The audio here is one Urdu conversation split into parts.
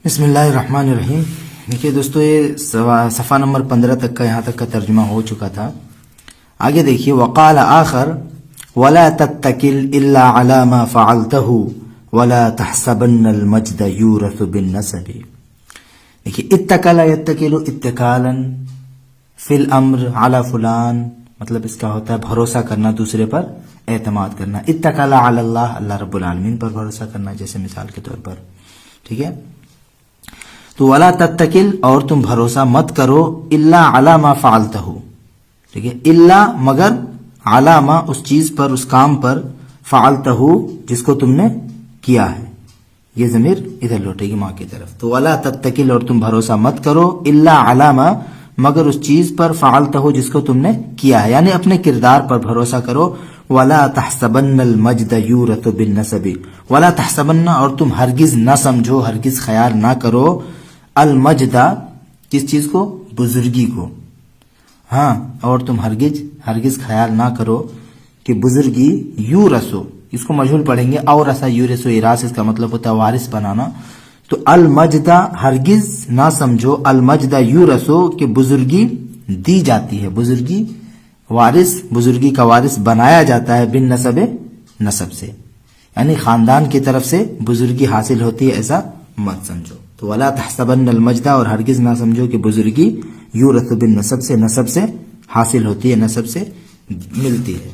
بسم اللہ الرحمن الرحیم. دیکھیے دوستو، یہ صفحہ نمبر 15 تک کا یہاں تک کا ترجمہ ہو چکا تھا. آگے دیکھیے، وقال آخر ولا تتکل الا على ما فعلته ولا تحسبن المجد یورث بالنسب. دیکھیے، اتکل یتکل اتکالا فی الامر علی فلان، مطلب اس کا ہوتا ہے بھروسہ کرنا، دوسرے پر اعتماد کرنا. اتکل علی اللہ، اللہ رب العالمین پر بھروسہ کرنا، جیسے مثال کے طور پر. ٹھیک ہے، تو ولا تتکل، اور تم بھروسہ مت کرو، الا علی ما فعلتہ، ٹھیک ہے، الا مگر، علی ما اس چیز پر، اس کام پر، فعلتہ جس کو تم نے کیا ہے. یہ ضمیر ادھر لوٹے گی ماں کی طرف. تو ولا تتکل، اور تم بھروسہ مت کرو، الا علی ما مگر اس چیز پر، فعلتہ جس کو تم نے کیا ہے، یعنی اپنے کردار پر بھروسہ کرو. ولا تحسبن المجد یورث بالنسب، ولا تحسبن، اور تم ہرگز نہ سمجھو، ہرگز خیال نہ کرو، المجد کس چیز کو، بزرگی کو. ہاں، اور تم ہرگز خیال نہ کرو کہ بزرگی یورثو، اس کو مجہول پڑھیں گے، اورثا یورثو، اراث اس کا مطلب ہوتا ہے وارث بنانا. تو المجد ہرگز نہ سمجھو، المجد یورثو کہ بزرگی دی جاتی ہے، بزرگی وارث، بزرگی کا وارث بنایا جاتا ہے، بن نسب، نسب سے، یعنی خاندان کی طرف سے بزرگی حاصل ہوتی ہے، ایسا مت سمجھو. تو ولا تحسبن المجد، اور ہرگز نہ سمجھو کہ بزرگی یورث بالنسب سے، نسب سے حاصل ہوتی ہے، نسب سے ملتی ہے.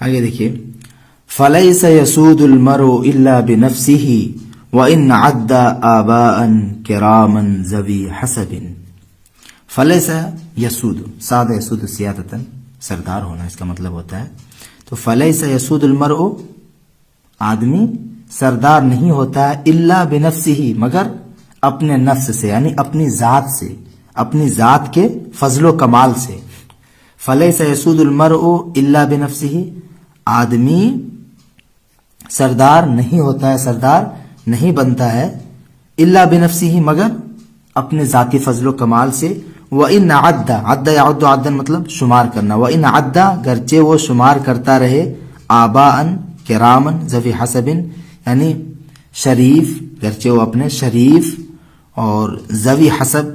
آگے دیکھیے، فلیس یسود المرء الا بنفسه وان عد آباء کراما ذوی حسب. فلیس یسود، ساد یسود سیادتا، سردار ہونا اس کا مطلب ہوتا ہے. تو فلیس یسود المرء، آدمی سردار نہیں ہوتا ہے، الا بنفسه مگر اپنے نفس سے، یعنی اپنی ذات سے، اپنی ذات کے فضل و کمال سے. فلیس یسود المرء الا بنفسه، آدمی سردار نہیں ہوتا ہے، سردار نہیں بنتا ہے، الا بنفسه مگر اپنے ذاتی فضل و کمال سے. وَإِنْ عَدَّ، عَدَّ يَعُدُّ عَدًّا مطلب شمار کرنا. وَإِنْ عَدَّ گرچہ وہ شمار کرتا رہے، آباءً کراماً ذوی حسب، یعنی شریف، گرچہ وہ اپنے شریف اور ذوی حسب،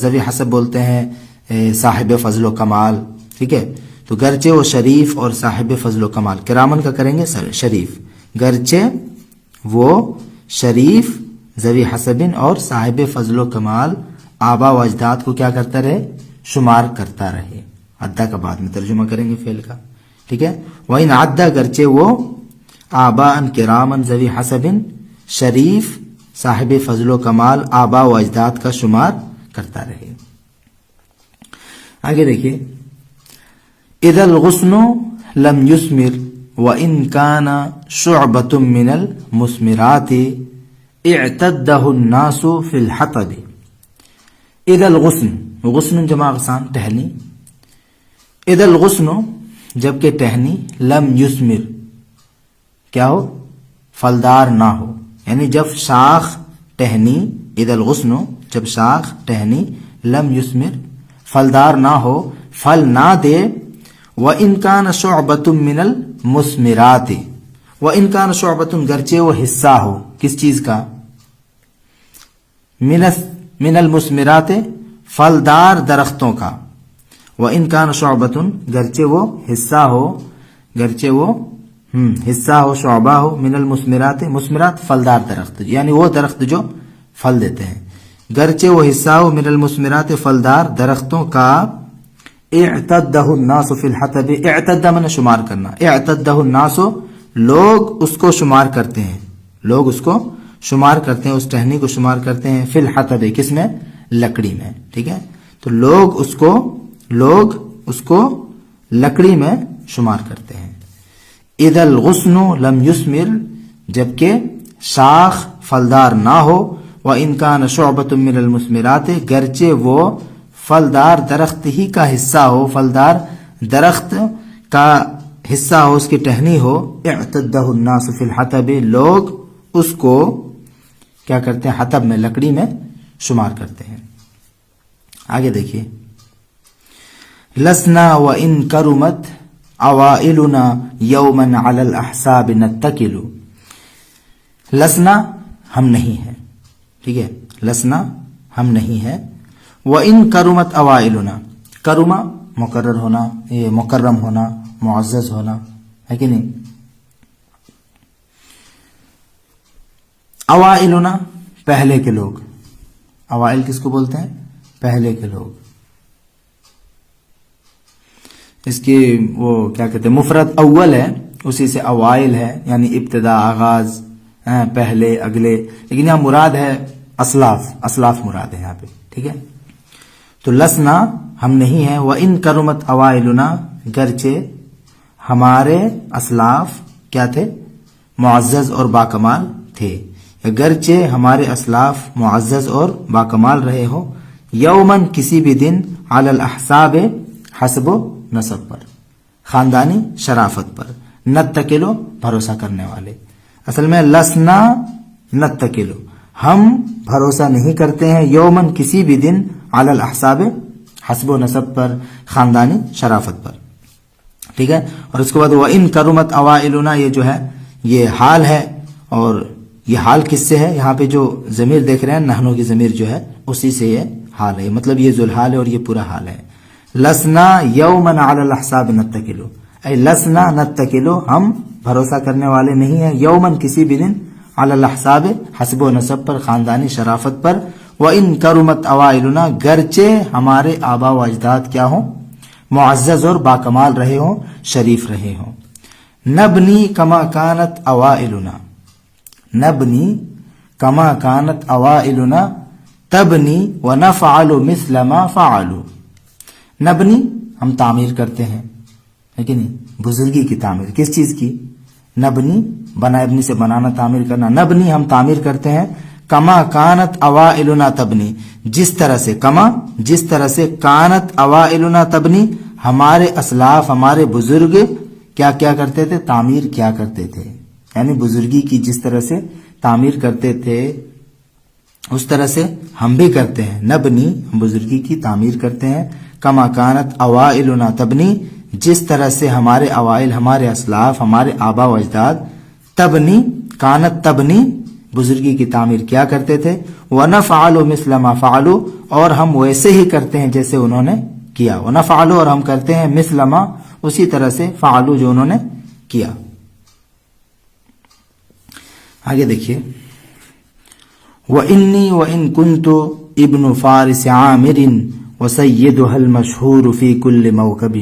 ذوی حسب بولتے ہیں صاحب فضل و کمال. ٹھیک ہے، تو گرچہ وہ شریف اور صاحب فضل و کمال، کرامن کا کریں گے شریف، گرچہ وہ شریف، ذوی حسب اور صاحب فضل و کمال، آبا و اجداد کو کیا کرتا رہے، شمار کرتا رہے. عدہ کا بعد میں ترجمہ کریں گے فعل کا. ٹھیک ہے، وَإِنْ عَدَّ گرچہ وہ آباءً کراماً ذوی حسب، شریف، صاحب فضل و کمال، آبا و اجداد کا شمار کرتا رہے. آگے دیکھیے، اذا الغصن لم يثمر وان كان شعبة من المثمرات اعتده الناس في الحطب. اذا الغصن، غصن جمع غصان، ٹہنی. اذا الغصن جبکہ ٹہنی، لم یثمر کیا ہو، پھلدار نہ ہو، یعنی جب شاخ ٹہنی، اذا الغصن جب شاخ ٹہنی، لم یثمر پھلدار نہ ہو، پھل نہ دے. وَإِنْ كَانَ شُعْبَةٌ مِّنَ الْمُثْمِرَاتِ، وَإِنْ كَانَ شُعْبَةٌ گرچہ وہ حصہ ہو، کس چیز کا، من المثمرات پھلدار درختوں کا. وَإِنْ كَانَ شُعْبَةٌ گرچہ وہ حصہ ہو، گرچہ وہ حصہ ہو، شعبہ ہو، من المثمرات، مثمرات پھلدار درخت، یعنی وہ درخت جو پھل دیتے ہیں، گرچہ وہ حصہ ہو، من المثمرات پھلدار درختوں کا. اعتدہ الناس فی الحطب، اعتدہ من شمار کرنا، اعتدہ الناس لوگ اس کو شمار کرتے ہیں، لوگ اس کو شمار کرتے ہیں، اس ٹہنی کو شمار کرتے ہیں، فی الحطب کس میں، لکڑی میں. ٹھیک ہے، تو لوگ اس کو لکڑی میں شمار کرتے ہیں. اذا الغصن لم یثمر جبکہ شاخ پھلدار نہ ہو، وَإِنْ كَانَ شُعْبَةٌ مِّنَ الْمُثْمِرَاتِ گرچہ وہ پھلدار درخت ہی کا حصہ ہو، پھلدار درخت کا حصہ ہو، اس کی ٹہنی ہو. اعتدہ الناس فی الحطب لوگ اس کو کیا کرتے ہیں، حطب میں، لکڑی میں شمار کرتے ہیں. آگے دیکھیے، لسنا وَإِنْ كَرُمَتْ اوائلنا یومن علی الاحساب نتکل، لسنا ہم نہیں ہیں، ٹھیک ہے، لسنا ہم نہیں ہیں. وَإِن کرمت اوائلنا، کرما مقرر ہونا، یہ مکرم ہونا، معزز ہونا ہے کہ نہیں. اوائلنا پہلے کے لوگ، اوائل کس کو بولتے ہیں؟ پہلے کے لوگ. اس کی وہ کیا کہتے ہیں، مفرد اول ہے، اسی سے اوائل ہے، یعنی ابتدا، آغاز، پہلے، اگلے. لیکن یہاں مراد ہے اسلاف، اسلاف مراد ہے یہاں پہ، ٹھیک ہے. تو لسنا ہم نہیں ہیں. وَإِن کرمت اوائلنا، گرچہ ہمارے اسلاف کیا تھے؟ معزز اور باکمال تھے، گرچہ ہمارے اسلاف معزز اور باکمال رہے ہو. یومن کسی بھی دن، علی الاحساب حسب و نسب پر، خاندانی شرافت پر. نتکلو بھروسہ کرنے والے. اصل میں لسنا نتکلو، ہم بھروسہ نہیں کرتے ہیں، یومن کسی بھی دن، علی الاحساب حسب و نسب پر، خاندانی شرافت پر، ٹھیک ہے. اور اس کے بعد وَإِن کرمت اوائلنا، یہ جو ہے یہ حال ہے. اور یہ حال کس سے ہے؟ یہاں پہ جو ضمیر دیکھ رہے ہیں، نحنو کی ضمیر جو ہے اسی سے یہ حال ہے، مطلب یہ ذوالحال ہے اور یہ پورا حال ہے. لسنا یومن علی الاحساب نتکلو، اے لسنا نتکلو، ہم بھروسہ کرنے والے نہیں ہیں، یومن کسی بھی دن، علی الاحساب حسب و نسب پر، خاندانی شرافت پر. وَإِن کرمت اوائلنا، گرچہ ہمارے آبا و اجداد کیا ہوں؟ معزز اور باکمال رہے ہوں، شریف رہے ہوں. نبنی کما کانت اوائلنا، نبنی کما کانت اوائلنا تبنی ونفعل مثل ما فعلوا. نبنی ہم تعمیر کرتے ہیں، ہے کہ نہیں؟ بزرگی کی تعمیر. کس چیز کی؟ نبنی، بنا ابنی سے بنانا، تعمیر کرنا. نبنی ہم تعمیر کرتے ہیں، کما کانت اوائلنا تبنی، جس طرح سے، کما جس طرح سے، کانت اوائلنا تبنی ہمارے اسلاف، ہمارے بزرگ کیا کیا کرتے تھے؟ تعمیر کیا کرتے تھے. یعنی بزرگی کی جس طرح سے تعمیر کرتے تھے اس طرح سے ہم بھی کرتے ہیں. نبنی ہم بزرگی کی تعمیر کرتے ہیں، کما کانت اوائلنا تبنی جس طرح سے ہمارے اوائل، ہمارے اسلاف، ہمارے آبا و اجداد، تبنی کانت تبنی بزرگی کی تعمیر کیا کرتے تھے. وَنَفْعَلُ مِثْلَ مَا فَعَلُوا، اور ہم ویسے ہی کرتے ہیں جیسے انہوں نے کیا. وَنَفْعَلُ، اور ہم کرتے ہیں، مِثْلَ مَا اسی طرح سے، فَعَلُوا جو انہوں نے کیا. آگے دیکھیے وَإِنِّي وَإِن كُنْتُ ابن فارس عامر وَسَيِّدُهَا الْمَشْهُورُ فِي كُلِّ مَوْكَبٍ.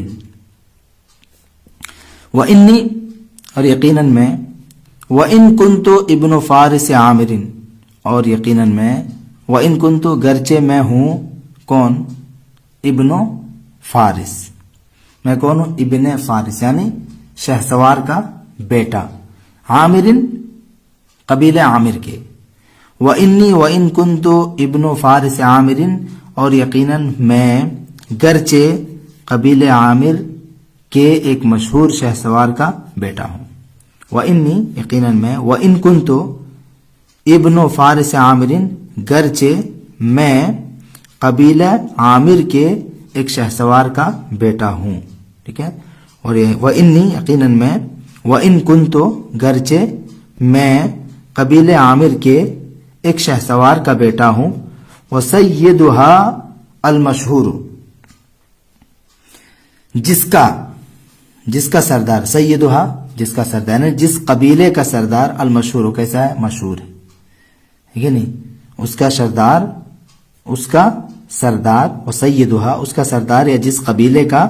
وَإِنِّي، اور یقیناً میں، وَإِن كُنْتُ ابن فارس عامر، اور یقیناً میں، وَإِن كُنْتُ گرچہ میں ہوں، کون؟ ابن فارس. میں کون ہوں؟ ابن فارس، یعنی شہسوار کا بیٹا. عامر قبیلہ عامر کے. وَإِنِّي وَإِن كُنْتُ ابن فارس عامر، اور یقیناً میں گرچہ قبیلہ عامر کے ایک مشہور شہسوار کا بیٹا ہوں. وَإِنِّي یقیناً میں، وَإِن كُنْتُ ابن فارس عامر گرچہ میں قبیلہ عامر کے ایک شہسوار کا بیٹا ہوں، ٹھیک ہے. اور یہ وَإِنِّي یقیناً میں، وَإِن كُنْتُ گرچہ میں قبیلہ عامر کے ایک شہسوار کا بیٹا ہوں. وَسَيِّدُهَا الْمَشْهُورُ، جس کا سردار، سیدها جس کا سردار، یعنی جس قبیلے کا سردار، المشہور کیسا ہے؟ مشہور ہے، ٹھیک ہے نہیں؟ اس کا سردار، وسیدها اس کا سردار یا جس قبیلے کا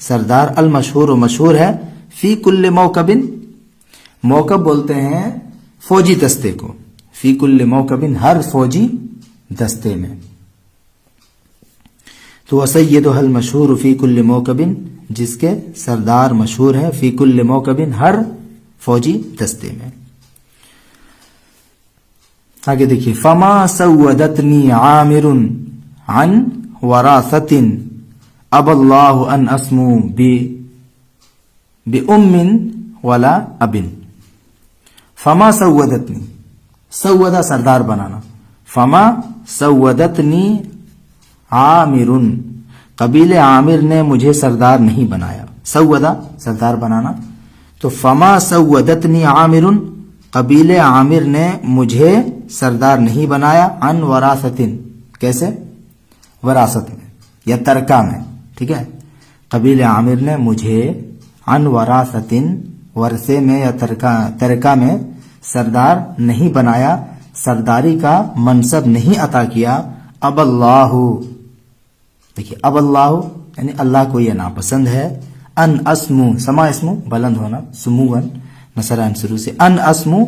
سردار، المشہور مشہور ہے، فی کل موکب، موکب بولتے ہیں فوجی دستے کو، فی کل موکب ہر فوجی دستے میں. تو وسیدها المشہور فی کل موکب، جس کے سردار مشہور ہے، فی کل موکب ہر فوجی دستے میں. آگے دیکھیے فما سودتنی عامر عن وراثت اب اللہ ان اسمو بأم ولا ابن. فما سودتنی، سودا سردار بنانا، فما سودتنی عامر قبیل عامر نے مجھے سردار نہیں بنایا. سودا سردار بنانا. تو فما سودتنی عامر، قبیلے عامر نے مجھے سردار نہیں بنایا. عن وراثتن، کیسے؟ وراثت میں یا ترکہ میں. ٹھیک ہے، قبیلے عامر نے مجھے عن وراثتن، ورثے میں یا ترکہ میں سردار نہیں بنایا، سرداری کا منصب نہیں عطا کیا. اب اللہ، دیکھیے اب اللہ یعنی اللہ کو یہ ناپسند ہے. ان اسمو، سما اسمو بلند ہونا، سمون نصر شروع سے. ان اسمو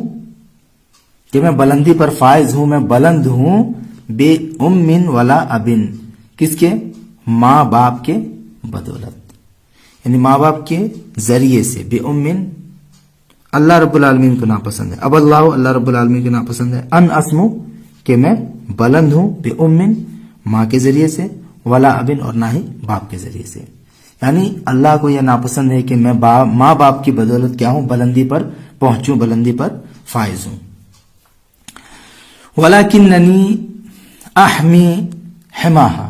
کہ میں بلندی پر فائز ہوں، میں بلند ہوں. بے ام ولا ابن، کس کے؟ ماں باپ کے بدولت، یعنی ماں باپ کے ذریعے سے. بے ام اللہ رب العالمین کو ناپسند ہے. اب اللہ اللہ رب العالمین کو ناپسند ہے. ان اسمو کہ میں بلند ہوں، بے ام ماں کے ذریعے سے، ولا ابن اور نہ ہی باپ کے ذریعے سے. یعنی اللہ کو یہ ناپسند ہے کہ میں ماں باپ کی بدولت کیا ہوں، بلندی پر پہنچوں، بلندی پر فائز ہوں. وَلَكِنَّنِي أَحْمِي حِمَاهَا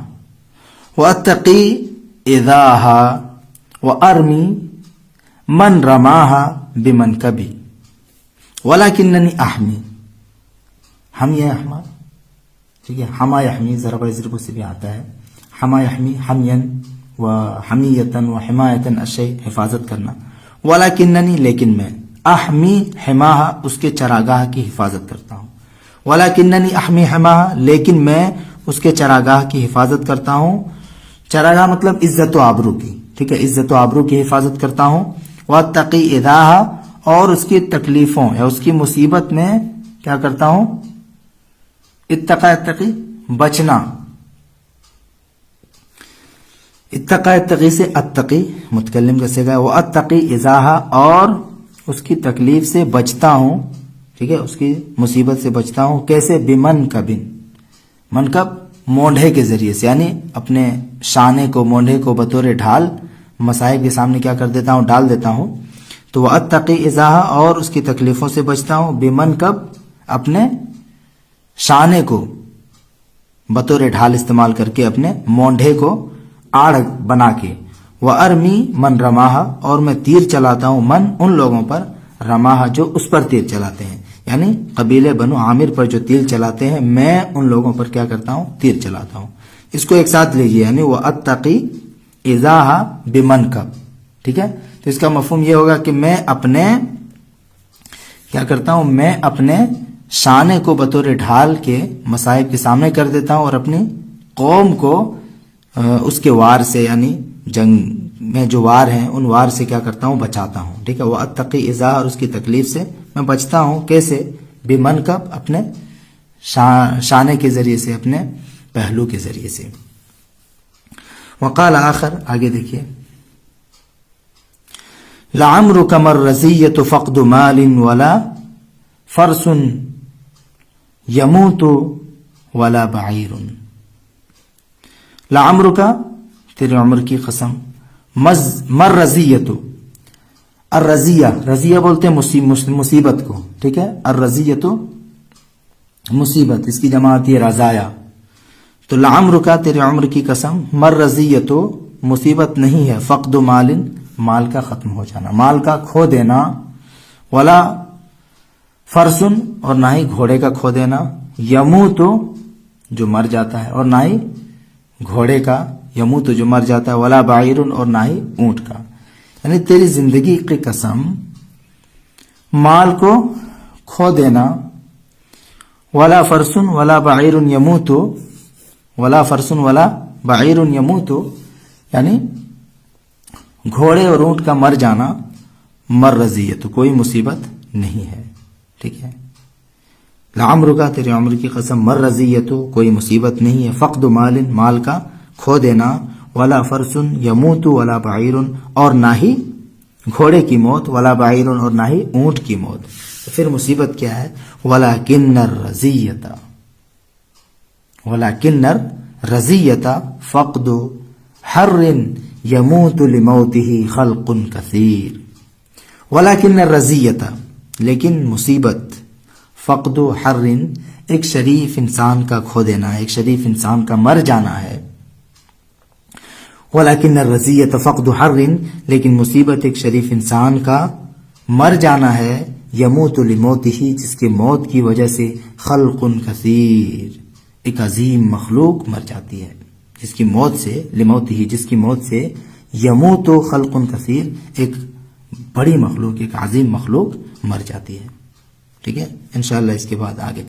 وَأَتَّقِي إِذَاهَا وَأَرْمِي مَنْ رَمَاهَا بِمَنْكَبِي. وَلَكِنَّنِي أَحْمِي، ہم یہ حما، ٹھیک ہے، حما یحمی ضرب ضرب سے بھی آتا ہے. حما یحمی حمین و حمیتن و حمایتن، الشیء حفاظت کرنا. وَلَكِنَّنِي لیکن میں، احمی حماها اس کے چراگاہ کی حفاظت کرتا ہوں. وَلَكِنَّنِي احمی حماها لیکن میں اس کے چراگاہ کی حفاظت کرتا ہوں. چراگاہ مطلب عزت و آبرو کی، ٹھیک ہے، عزت و آبرو کی حفاظت کرتا ہوں. وَاتَّقِي إِذَاهَا اور اس کی تکلیفوں یا اس کی مصیبت میں کیا کرتا ہوں؟ اتقا اتقی بچنا. اتقا اتقی سے اتقی متکلم کا صیغہ ہے. وَاتَّقِي إِذَاهَا اور اس کی تکلیف سے بچتا ہوں، ٹھیک ہے، اس کی مصیبت سے بچتا ہوں. کیسے؟ بمنکبن، منکب مونڈھے کے ذریعے سے، یعنی اپنے شانے کو، مونڈھے کو بطور ڈھال مصائب کے سامنے کیا کر دیتا ہوں؟ ڈال دیتا ہوں. تو وَاتَّقِي إِذَاهَا اور اس کی تکلیفوں سے بچتا ہوں. بمنکب اپنے شانے کو بطور ڈھال استعمال کر کے، اپنے مونڈھے کو آڑ بنا کے. وَأَرْمِي مَنْ رَمَاهَا اور میں تیر چلاتا ہوں، من ان لوگوں پر، رماہا جو اس پر تیر چلاتے ہیں، یعنی قبیلے بنو عامر پر جو تیر چلاتے ہیں، میں ان لوگوں پر کیا کرتا ہوں؟ تیر چلاتا ہوں. اس کو ایک ساتھ لیجیے، یعنی وَأَتَّقِي إِذَاهَا بِمَنْكَبْ. ٹھیک ہے، تو اس کا مفہوم یہ ہوگا کہ میں اپنے کیا کرتا ہوں؟ میں اپنے شانے کو بطور ڈھال کے مصائب کے سامنے کر دیتا ہوں، اور اپنی قوم کو اس کے وار سے، یعنی جنگ میں جو وار ہیں ان وار سے کیا کرتا ہوں؟ بچاتا ہوں. ٹھیک ہے، وَأَتَّقِي إِذَاهَا اور اس کی تکلیف سے میں بچتا ہوں. کیسے؟ بمنکب اپنے شانے کے ذریعے سے، اپنے پہلو کے ذریعے سے. وقال آخر، آگے دیکھیے، لعمرک ما الرزیۃ فقد مال ولا فرس یموت ولا بعیر. لعمرک تیرے عمر کی قسم، مر رزیۃ، الرزیہ، رزیہ بولتے ہیں مصیبت کو، ٹھیک ہے، الرزیۃ مصیبت، اس کی جمع آتی ہے رزایا. تو لعمرک تیرے عمر کی قسم، مر رزیۃ مصیبت نہیں ہے، فقد مال مال کا ختم ہو جانا، مال کا کھو دینا، ولا فرسن اور نہ ہی گھوڑے کا کھو دینا، یموت جو مر جاتا ہے اور نہ ہی گھوڑے کا، یموت جو مر جاتا ہے، ولا بعیر اور نہ ہی اونٹ کا. یعنی تیری زندگی کی قسم، مال کو کھو دینا، ولا فرسن ولا بعیر یموت، ولا فرسن ولا بعیر یموت، یعنی گھوڑے اور اونٹ کا مر جانا، مر رزیت کوئی مصیبت نہیں ہے. ٹھیک ہے، لعمرک تیرے عمر کی قسم، مر رزیت کوئی مصیبت نہیں ہے، فقد مال مال کا کھو دینا، ولا فرسن یموت ولا بعیر اور نہ ہی گھوڑے کی موت، ولا بعیر اور نہ ہی اونٹ کی موت. تو پھر مصیبت کیا ہے؟ ولکن الرزیۃ، ولکن الرزیۃ فقد حر یموت لموتہ خلق کثیر. ولکن الرزیۃ لیکن مصیبت، فقد حر ایک شریف انسان کا کھو دینا ہے، ایک شریف انسان کا مر جانا ہے. ولیکن الرزیۃ فقد حر، لیکن مصیبت ایک شریف انسان کا مر جانا ہے، یموت لموتہ، جس کے موت کی وجہ سے خلق کثیر، ایک عظیم مخلوق مر جاتی ہے، جس کی موت سے لموتہ، جس کی موت سے یموت خلق کثیر، ایک بڑی مخلوق، ایک عظیم مخلوق مر جاتی ہے. ٹھیک ہے، انشاءاللہ اس کے بعد آگے